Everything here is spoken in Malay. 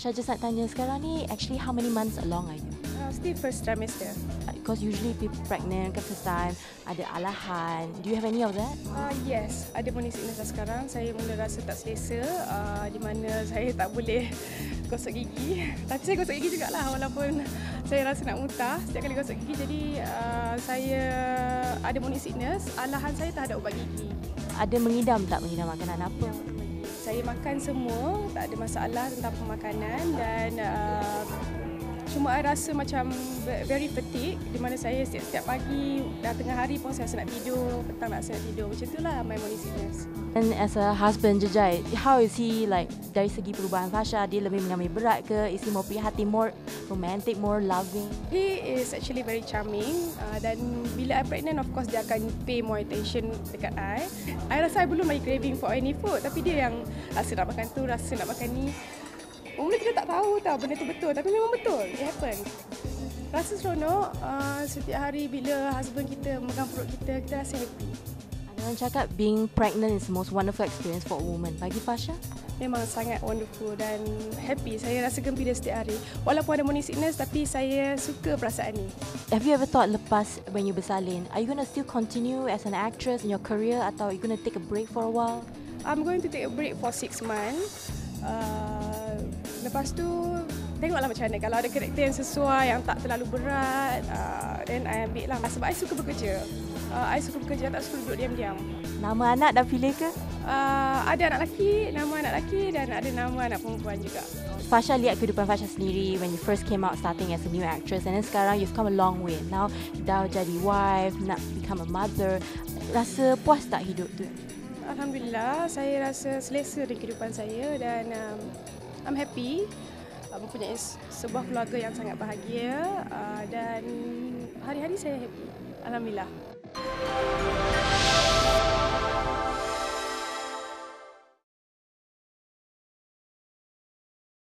Fasha, just nak tanya sekarang ni, actually how many months along are you? Still first trimester. Because usually people pregnant ke first time, ada alahan. Do you have any of that? Yes, ada morning sickness dah sekarang. Saya mula rasa tak selesa di mana saya tak boleh gosok gigi. Tapi saya gosok gigi jugalah walaupun saya rasa nak muntah setiap kali gosok gigi. Jadi saya ada morning sickness, alahan saya tak ada ubat gigi. Ada mengidam tak mengidam makanan apa? Saya makan semua, tak ada masalah tentang pemakanan dan cuma I rasa macam very fatigue di mana saya setiap pagi dah tengah hari pun saya rasa nak tidur, petang nak rasa nak tidur. Macam itulah my morning sickness. And as a husband Jejai, how is he like dari segi perubahan Fasha? Dia lebih mengambil berat ke? Is he more prihatin, more romantic, more loving? He is actually very charming dan bila I pregnant of course dia akan pay more attention dekat I. I rasa I belum lagi craving for any food tapi dia yang rasa nak makan tu, rasa nak makan ni. Mula kita tak tahu tau benda tu betul tapi memang betul. It happen. Rasa seronok setiap hari bila husband kita memegang perut kita, kita rasa happy. Ada orang cakap being pregnant is the most wonderful experience for a woman. Bagi Fasha? Memang sangat wonderful dan happy. Saya rasa gembira setiap hari. Walaupun ada morning sickness tapi saya suka perasaan ni. Have you ever thought lepas when you bersalin, are you going to still continue as an actress in your career atau are you going to take a break for a while? I'm going to take a break for 6 months. Lepas tu tengoklah macam mana. Kalau ada karakter yang sesuai, yang tak terlalu berat, then I ambil lah. Sebab I suka bekerja. I suka bekerja, tak suka duduk diam-diam. Nama anak dah pilih ke? Ada anak lelaki, nama anak lelaki dan ada nama anak perempuan juga. Fasha lihat kehidupan Fasha sendiri when you first came out starting as a new actress and then sekarang you've come a long way. Now dah jadi wife, nak become a mother. Rasa puas tak hidup tu? Alhamdulillah, saya rasa selesa dengan kehidupan saya dan I'm happy mempunyai sebuah keluarga yang sangat bahagia dan hari-hari saya happy. Alhamdulillah.